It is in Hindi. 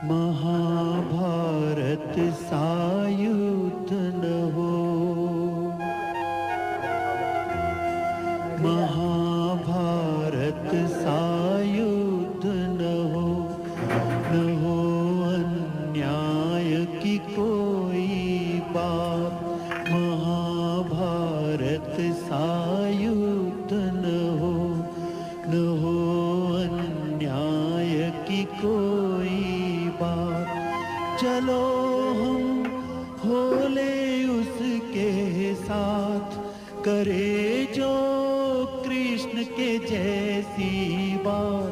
महाभारत सा युद्ध न हो, महाभारत सा युद्ध न हो अन्याय की कोई बात। महाभारत सा युद्ध न हो अन्याय की कोई बात। चलो हम होले उसके साथ, करे जो कृष्ण के जैसी बात।